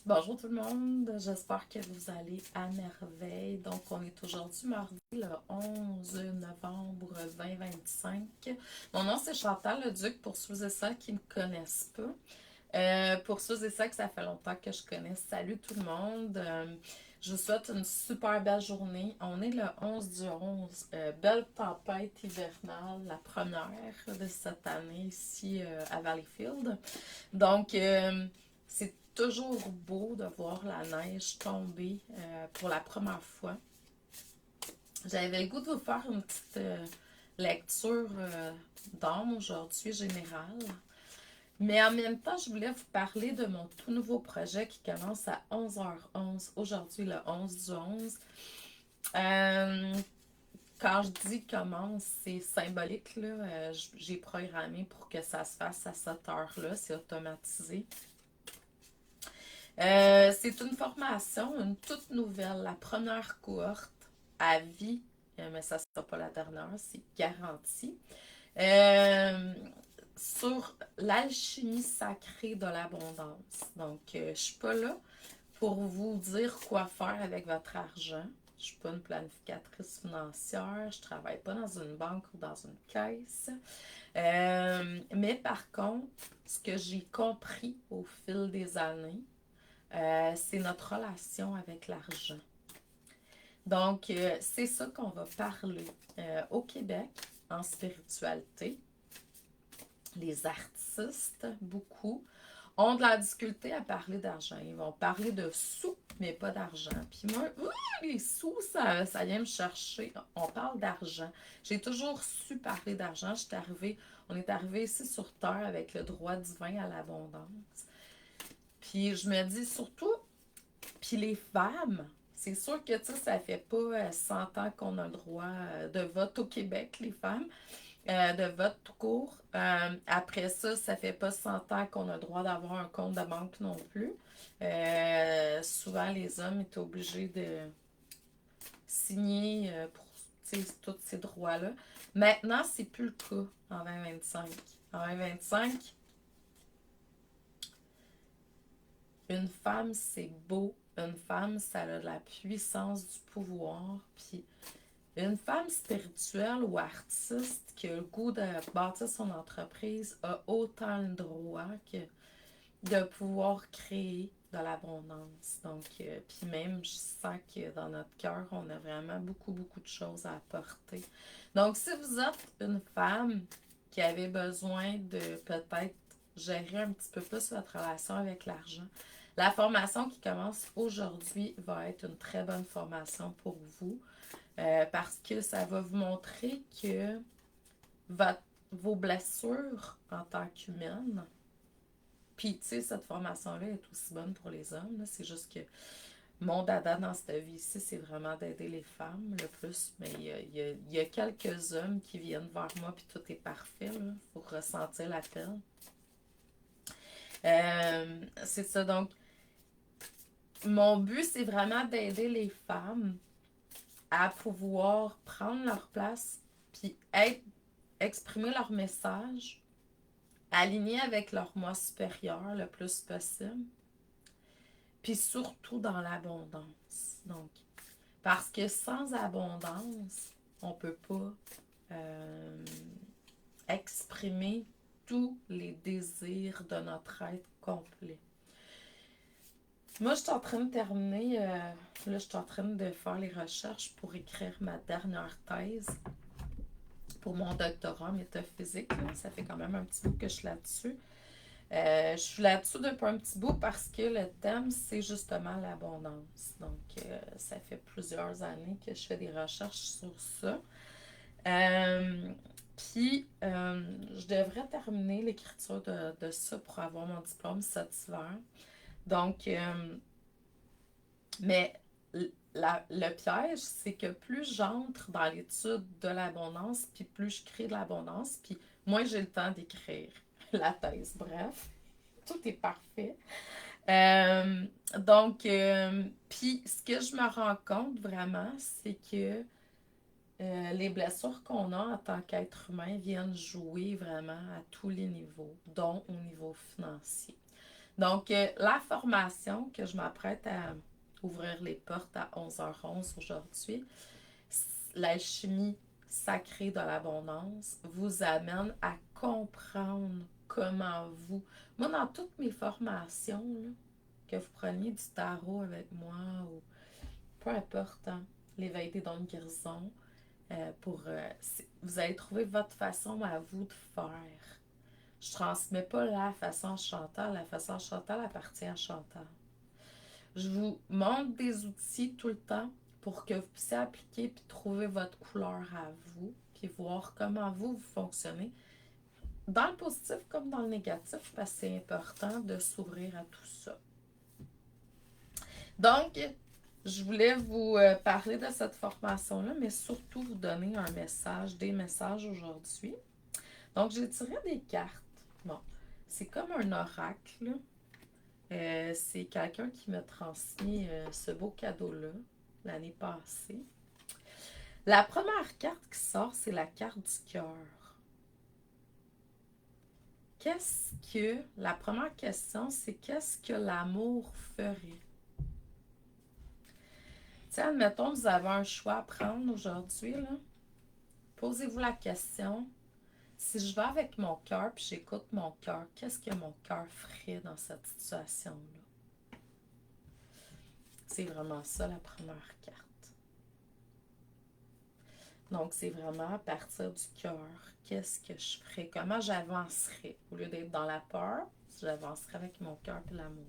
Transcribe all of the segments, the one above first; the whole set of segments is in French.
Bonjour tout le monde, j'espère que vous allez à merveille. Donc, on est aujourd'hui mardi le 11 novembre 2025. Mon nom c'est Chantal Leduc, pour ceux et ceux qui ne me connaissent pas. Pour ceux et ceux que ça fait longtemps que je connais, salut tout le monde. Je vous souhaite une super belle journée. On est le 11 du 11. Belle tempête hivernale, la première de cette année ici à Valleyfield. Donc, c'est toujours beau de voir la neige tomber pour la première fois. J'avais le goût de vous faire une petite lecture d'âme aujourd'hui générale. Mais en même temps, je voulais vous parler de mon tout nouveau projet qui commence à 11h11, aujourd'hui le 11 du 11. Quand je dis commence, c'est symbolique, là. J'ai programmé pour que ça se fasse à cette heure-là, c'est automatisé. C'est une formation, une toute nouvelle, la première cohorte à vie, mais ça ne sera pas la dernière, c'est garanti. Euh, sur l'alchimie sacrée de l'abondance. Donc, je ne suis pas là pour vous dire quoi faire avec votre argent. Je ne suis pas une planificatrice financière, je ne travaille pas dans une banque ou dans une caisse. Mais par contre, ce que j'ai compris au fil des années, c'est notre relation avec l'argent. Donc, c'est ça qu'on va parler au Québec en spiritualité. Les artistes, beaucoup, ont de la difficulté à parler d'argent. Ils vont parler de sous, mais pas d'argent. Puis moi, les sous, ça vient me chercher. On parle d'argent. J'ai toujours su parler d'argent. On est arrivé ici sur Terre avec le droit divin à l'abondance. Puis je me dis surtout, puis les femmes, c'est sûr que ça fait pas 100 ans qu'on a le droit de vote au Québec, les femmes, de vote tout court. Après ça, ça fait pas 100 ans qu'on a le droit d'avoir un compte de banque non plus. Souvent, les hommes étaient obligés de signer pour tous ces droits-là. Maintenant, c'est plus le cas en 2025. En 2025, une femme, c'est beau. Une femme, ça a de la puissance, du pouvoir. Puis une femme spirituelle ou artiste qui a le goût de bâtir son entreprise a autant le droit que de pouvoir créer de l'abondance. Donc, puis même, je sens que dans notre cœur, on a vraiment beaucoup, beaucoup de choses à apporter. Donc, si vous êtes une femme qui avait besoin de peut-être gérer un petit peu plus votre relation avec l'argent, la formation qui commence aujourd'hui va être une très bonne formation pour vous parce que ça va vous montrer que vos blessures en tant qu'humaine, puis tu sais, cette formation-là est aussi bonne pour les hommes, là. C'est juste que mon dada dans cette vie-ci, c'est vraiment d'aider les femmes le plus. Mais il y a quelques hommes qui viennent vers moi, puis tout est parfait, là, pour ressentir l'appel. C'est ça, donc, mon but, c'est vraiment d'aider les femmes à pouvoir prendre leur place, puis exprimer leur message, aligner avec leur moi supérieur le plus possible, puis surtout dans l'abondance. Donc, parce que sans abondance, on ne peut pas exprimer tous les désirs de notre être complet. Moi, je suis en train de terminer, là, je suis en train de faire les recherches pour écrire ma dernière thèse pour mon doctorat en métaphysique. Là. Ça fait quand même un petit bout que je suis là-dessus. Je suis là-dessus depuis un petit bout parce que le thème, c'est justement l'abondance. Donc, ça fait plusieurs années que je fais des recherches sur ça. Puis, je devrais terminer l'écriture de ça pour avoir mon diplôme cet hiver. Donc, mais le piège, c'est que plus j'entre dans l'étude de l'abondance, puis plus je crée de l'abondance, puis moins j'ai le temps d'écrire la thèse. Bref, tout est parfait. Donc, puis ce que je me rends compte vraiment, c'est que les blessures qu'on a en tant qu'être humain viennent jouer vraiment à tous les niveaux, dont au niveau financier. Donc, la formation que je m'apprête à ouvrir les portes à 11h11 aujourd'hui, l'alchimie sacrée de l'abondance, vous amène à comprendre comment vous... Moi, dans toutes mes formations, là, que vous preniez du tarot avec moi ou peu importe, hein, l'éveil des dons de guérison, vous allez trouver votre façon à vous de faire. Je transmets pas la façon à Chantal. La façon à Chantal appartient à Chantal. Je vous montre des outils tout le temps pour que vous puissiez appliquer puis trouver votre couleur à vous puis voir comment vous fonctionnez dans le positif comme dans le négatif parce que c'est important de s'ouvrir à tout ça. Donc, je voulais vous parler de cette formation-là, mais surtout vous donner un message, des messages aujourd'hui. Donc, j'ai tiré des cartes. Bon, c'est comme un oracle. C'est quelqu'un qui m'a transmis ce beau cadeau-là l'année passée. La première carte qui sort, c'est la carte du cœur. La première question, c'est qu'est-ce que l'amour ferait? Tiens, admettons, vous avez un choix à prendre aujourd'hui, là. Posez-vous la question, si je vais avec mon cœur puis j'écoute mon cœur, qu'est-ce que mon cœur ferait dans cette situation-là? C'est vraiment ça la première carte. Donc, c'est vraiment à partir du cœur, qu'est-ce que je ferais, comment j'avancerais. Au lieu d'être dans la peur, j'avancerais avec mon cœur et l'amour.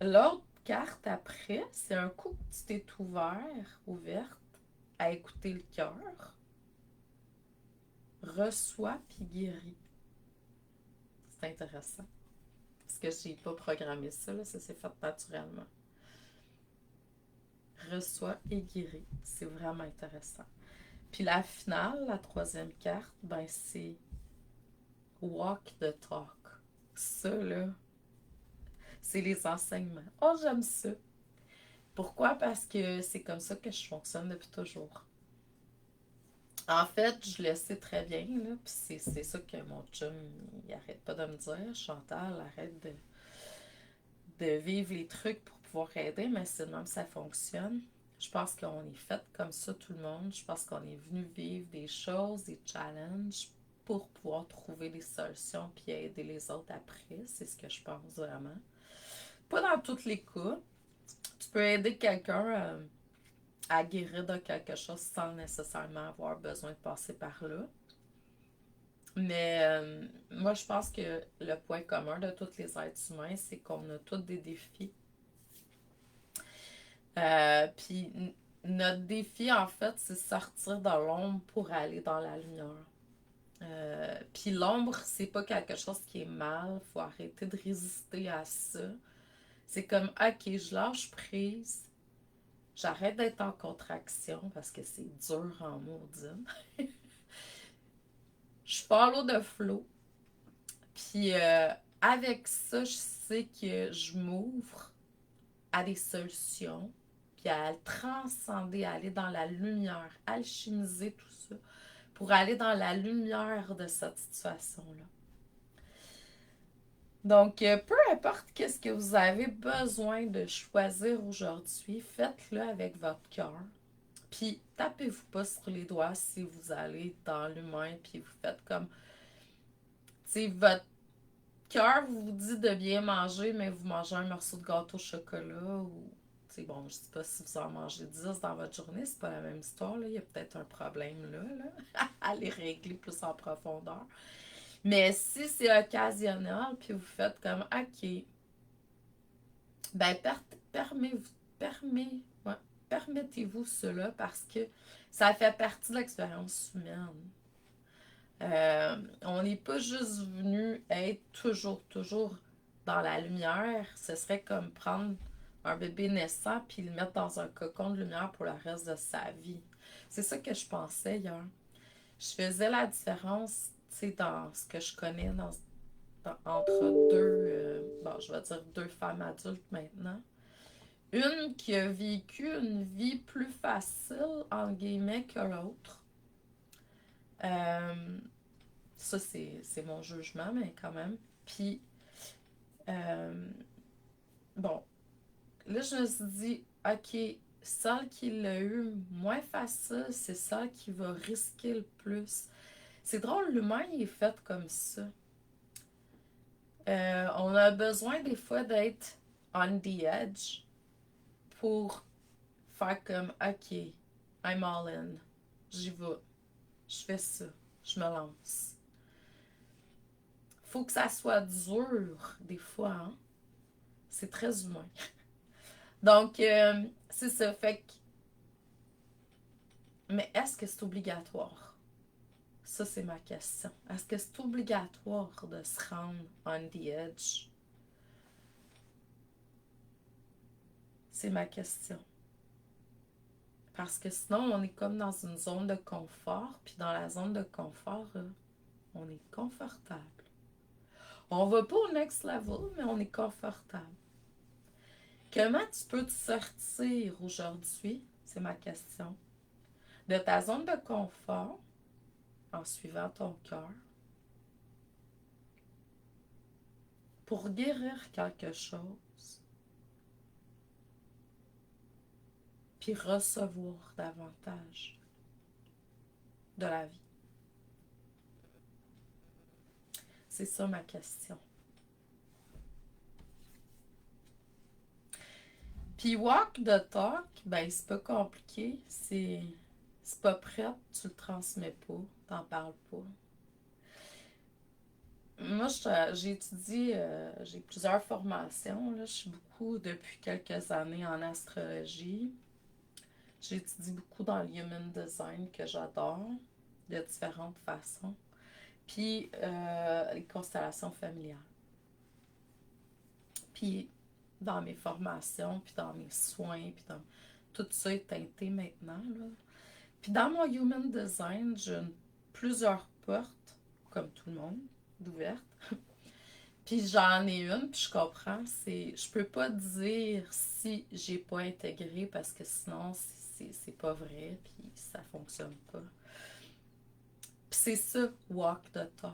L'autre carte après, c'est un coup que tu t'es ouverte à écouter le cœur. Reçois puis guéris. C'est intéressant. Parce que je n'ai pas programmé ça, là, ça s'est fait naturellement. Reçois et guéris. C'est vraiment intéressant. Puis la finale, la troisième carte, ben c'est Walk the talk. Ça, là, c'est les enseignements. Oh, j'aime ça. Pourquoi? Parce que c'est comme ça que je fonctionne depuis toujours. En fait, je le sais très bien, là, puis c'est ça que mon chum, il arrête pas de me dire. Chantal, arrête de vivre les trucs pour pouvoir aider, mais c'est de même que ça fonctionne. Je pense qu'on est fait comme ça, tout le monde. Je pense qu'on est venu vivre des choses, des challenges pour pouvoir trouver des solutions puis aider les autres après. C'est ce que je pense vraiment. Pas dans tous les cas. Tu peux aider quelqu'un à guérir de quelque chose sans nécessairement avoir besoin de passer par là. Mais moi, je pense que le point commun de tous les êtres humains, c'est qu'on a tous des défis. Puis notre défi, en fait, c'est sortir de l'ombre pour aller dans la lumière. Puis l'ombre, c'est pas quelque chose qui est mal. Faut arrêter de résister à ça. C'est comme, ok, je lâche prise. J'arrête d'être en contraction parce que c'est dur en maudine. Je follow the flow. Puis avec ça, je sais que je m'ouvre à des solutions. Puis à transcender, à aller dans la lumière, alchimiser tout ça pour aller dans la lumière de cette situation-là. Donc, peu importe qu'est-ce que vous avez besoin de choisir aujourd'hui, faites-le avec votre cœur. Puis, tapez-vous pas sur les doigts si vous allez dans l'humain, puis vous faites comme, tu sais, votre cœur vous dit de bien manger, mais vous mangez un morceau de gâteau au chocolat ou, tu sais, bon, je dis pas si vous en mangez 10 dans votre journée, c'est pas la même histoire, là. Il y a peut-être un problème là, à les régler plus en profondeur. Mais si c'est occasionnel, puis vous faites comme, ok, ben ouais, permettez-vous cela parce que ça fait partie de l'expérience humaine. On n'est pas juste venu être toujours dans la lumière. Ce serait comme prendre un bébé naissant puis le mettre dans un cocon de lumière pour le reste de sa vie. C'est ça que je pensais hier. Je faisais la différence, tu sais, dans ce que je connais entre je vais dire deux femmes adultes maintenant. Une qui a vécu une vie plus facile, entre guillemets, que l'autre. Ça, c'est mon jugement, mais quand même. Puis, Euh, bon, là, je me suis dit, OK, celle qui l'a eu moins facile, c'est celle qui va risquer le plus. C'est drôle, l'humain, il est fait comme ça. On a besoin des fois d'être on the edge pour faire comme, OK, I'm all in. J'y vais. Je fais ça. Je me lance. Faut que ça soit dur, des fois, hein? C'est très humain. Donc, c'est ça. Fait que, mais est-ce que c'est obligatoire? Ça, c'est ma question. Est-ce que c'est obligatoire de se rendre on the edge? C'est ma question. Parce que sinon, on est comme dans une zone de confort. Puis dans la zone de confort, on est confortable. On va pas au next level, mais on est confortable. Comment tu peux te sortir aujourd'hui, c'est ma question, de ta zone de confort en suivant ton cœur pour guérir quelque chose, puis recevoir davantage de la vie? C'est ça ma question. Puis walk the talk, ben c'est pas compliqué, c'est pas prêt, tu le transmets pas, t'en parles pas. Moi, j'ai étudié, j'ai plusieurs formations, là. Je suis beaucoup depuis quelques années en astrologie. J'étudie beaucoup dans le human design que j'adore, de différentes façons. Puis les constellations familiales. Puis dans mes formations, puis dans mes soins, puis dans tout ça est teinté maintenant, là. Puis dans mon human design, j'ai plusieurs portes, comme tout le monde, d'ouvertes. Puis j'en ai une, puis je comprends, je peux pas dire si j'ai pas intégré parce que sinon c'est pas vrai, puis ça fonctionne pas. Puis c'est ça, walk the talk.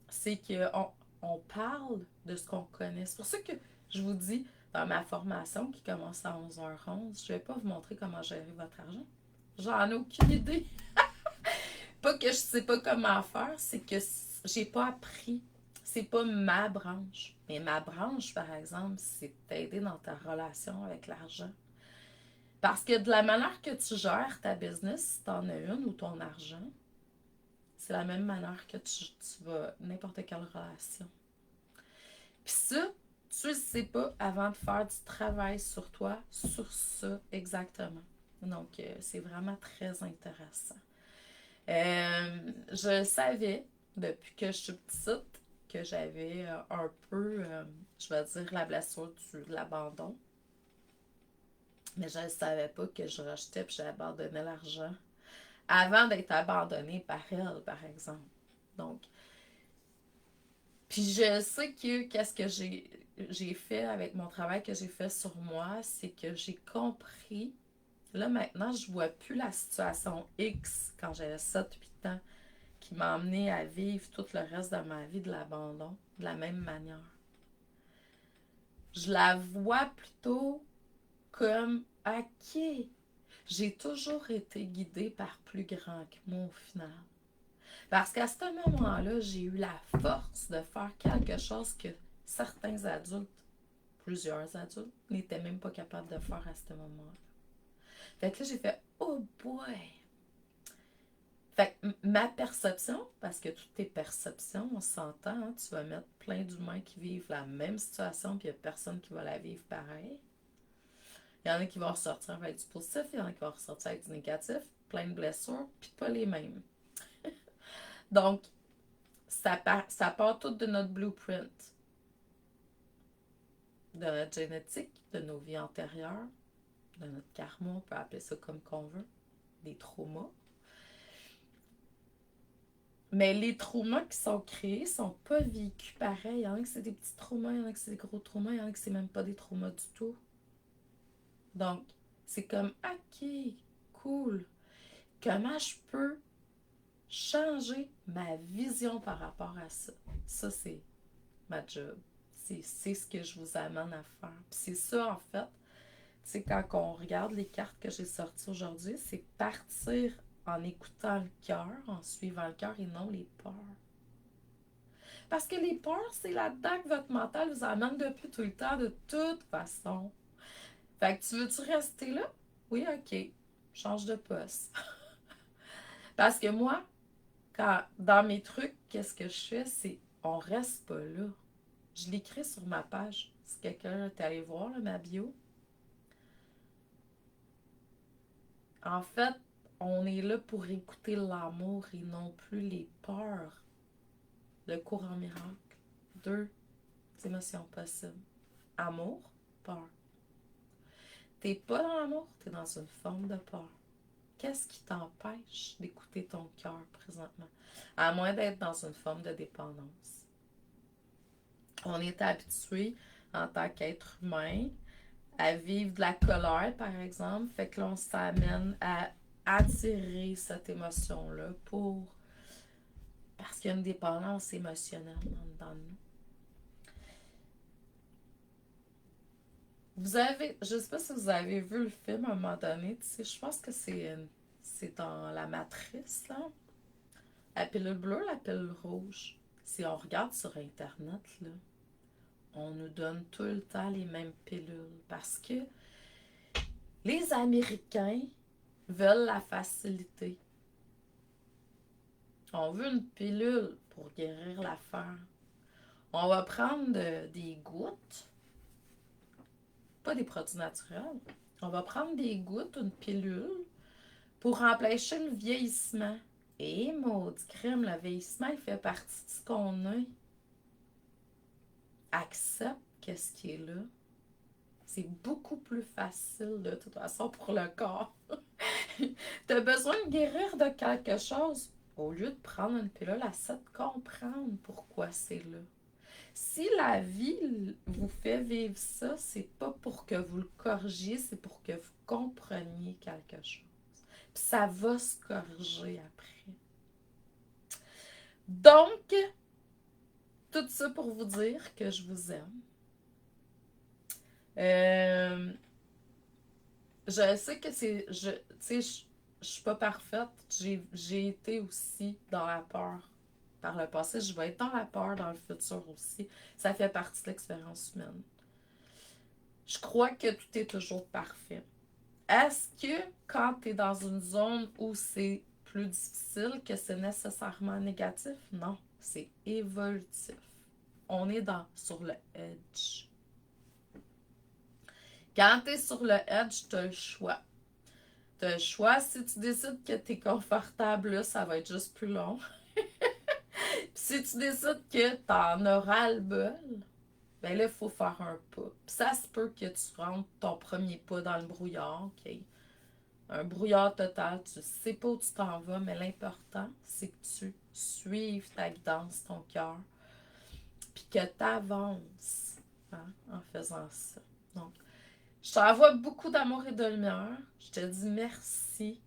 C'est qu'on on parle de ce qu'on connaît. C'est pour ça que je vous dis, dans ma formation qui commence à 11h11, je vais pas vous montrer comment gérer votre argent. J'en ai aucune idée. Pas que je sais pas comment faire, c'est que j'ai pas appris. C'est pas ma branche. Mais ma branche, par exemple, c'est t'aider dans ta relation avec l'argent. Parce que de la manière que tu gères ta business, si t'en as une ou ton argent, c'est la même manière que tu vas n'importe quelle relation. Puis ça, tu le sais pas avant de faire du travail sur toi, sur ça exactement. Donc, c'est vraiment très intéressant. Je savais, depuis que je suis petite, que j'avais un peu, je vais dire, la blessure de l'abandon. Mais je ne savais pas que je rejetais et j'abandonnais l'argent avant d'être abandonnée par elle, par exemple. Donc, puis je sais que qu'est-ce que j'ai fait avec mon travail que j'ai fait sur moi, c'est que j'ai compris. Là, maintenant, je vois plus la situation X quand j'avais 7-8 ans qui m'a amené à vivre tout le reste de ma vie de l'abandon de la même manière. Je la vois plutôt comme OK. J'ai toujours été guidée par plus grand que moi au final. Parce qu'à ce moment-là, j'ai eu la force de faire quelque chose que certains adultes, plusieurs adultes, n'étaient même pas capables de faire à ce moment-là. Fait que là, j'ai fait oh boy! Fait que ma perception, parce que toutes tes perceptions, on s'entend, hein, tu vas mettre plein d'humains qui vivent la même situation, puis il n'y a personne qui va la vivre pareil. Il y en a qui vont ressortir avec du positif, il y en a qui vont ressortir avec du négatif, plein de blessures, puis pas les mêmes. Donc, ça part tout de notre blueprint, de notre génétique, de nos vies antérieures, de notre karma, on peut appeler ça comme qu'on veut, des traumas. Mais les traumas qui sont créés sont pas vécus pareil. Il y en a qui c'est des petits traumas, il y en a qui c'est des gros traumas, il y en a qui c'est même pas des traumas du tout. Donc, c'est comme, OK, cool. Comment je peux changer ma vision par rapport à ça? Ça, c'est ma job. c'est ce que je vous amène à faire. Puis c'est ça, en fait, tu sais, quand on regarde les cartes que j'ai sorties aujourd'hui, c'est partir en écoutant le cœur, en suivant le cœur et non les peurs. Parce que les peurs, c'est là-dedans que votre mental vous amène depuis tout le temps, de toute façon. Fait que tu veux-tu rester là? Oui, ok. Change de poste. Parce que moi, dans mes trucs, qu'est-ce que je fais? C'est on reste pas là. Je l'écris sur ma page. Si quelqu'un est allé voir là, ma bio. En fait, on est là pour écouter l'amour et non plus les peurs. Le courant miracle. Deux émotions possibles. Amour, peur. T'es pas dans l'amour, t'es dans une forme de peur. Qu'est-ce qui t'empêche d'écouter ton cœur présentement? À moins d'être dans une forme de dépendance. On est habitué, en tant qu'être humain, à vivre de la colère, par exemple. Fait que l'on s'amène à attirer cette émotion-là parce qu'il y a une dépendance émotionnelle dans nous. Je sais pas si vous avez vu le film à un moment donné, tu sais, je pense que c'est dans la matrice, là. La pilule bleue, la pilule rouge. Si on regarde sur Internet, là, on nous donne tout le temps les mêmes pilules parce que les Américains veulent la facilité. On veut une pilule pour guérir l'affaire. On va prendre des gouttes, pas des produits naturels. On va prendre des gouttes, une pilule, pour empêcher le vieillissement. Et maudit crème, le vieillissement, il fait partie de ce qu'on a. Accepte qu'est-ce qui est là. C'est beaucoup plus facile de toute façon pour le corps. Tu as besoin de guérir de quelque chose. Au lieu de prendre une pilule, essaie de comprendre pourquoi c'est là. Si la vie vous fait vivre ça, c'est pas pour que vous le corrigiez, c'est pour que vous compreniez quelque chose. Puis ça va se corriger après. Donc, tout ça pour vous dire que je vous aime. Je sais que je suis pas parfaite. J'ai été aussi dans la peur par le passé. Je vais être dans la peur dans le futur aussi. Ça fait partie de l'expérience humaine. Je crois que tout est toujours parfait. Est-ce que quand tu es dans une zone où c'est plus difficile, que c'est nécessairement négatif? Non, c'est évolutif. On est sur le edge. Quand tu es sur le edge, tu as le choix. Tu as le choix. Si tu décides que tu es confortable, là, ça va être juste plus long. Puis si tu décides que tu en auras le bol, ben là, il faut faire un pas. Puis ça se peut que tu rentres ton premier pas dans le brouillard, OK? Un brouillard total, tu sais pas où tu t'en vas, mais l'important, c'est que tu suives ta guidance, ton cœur, puis que tu avances en faisant ça. Donc, je t'envoie beaucoup d'amour et de lumière. Je te dis merci.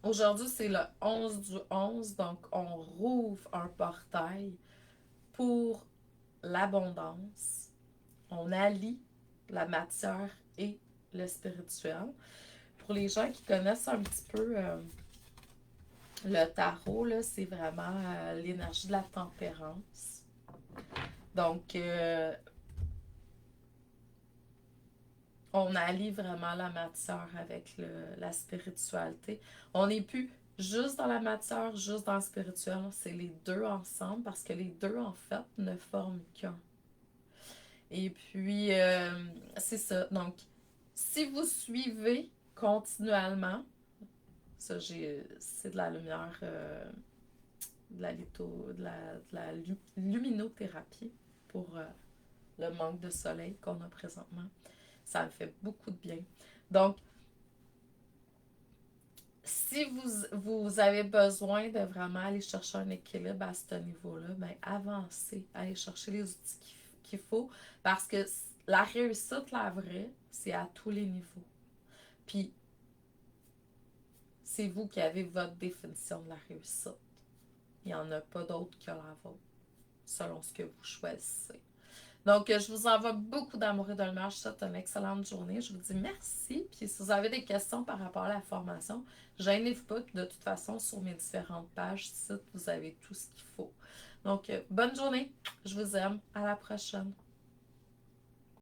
Aujourd'hui, c'est le 11 du 11, donc on rouvre un portail pour l'abondance. On allie la matière et le spirituel. Pour les gens qui connaissent un petit peu le tarot, là, c'est vraiment l'énergie de la tempérance. Donc, on allie vraiment la matière avec la spiritualité. On n'est plus juste dans la matière, juste dans le spirituel. C'est les deux ensemble parce que les deux, en fait, ne forment qu'un. Et puis, c'est ça. Donc, si vous suivez continuellement, ça, c'est de la lumière, de la luminothérapie pour le manque de soleil qu'on a présentement. Ça me fait beaucoup de bien. Donc, si vous avez besoin de vraiment aller chercher un équilibre à ce niveau-là, bien, avancez, allez chercher les outils qu'il faut, parce que la réussite, la vraie, c'est à tous les niveaux. Puis, c'est vous qui avez votre définition de la réussite. Il n'y en a pas d'autre que la vôtre. selon ce que vous choisissez. Donc, je vous envoie beaucoup d'amour et de lumière. Je vous souhaite une excellente journée. Je vous dis merci. Puis, si vous avez des questions par rapport à la formation, gênez-vous pas. De toute façon, sur mes différentes pages sites, vous avez tout ce qu'il faut. Donc, bonne journée. Je vous aime. À la prochaine.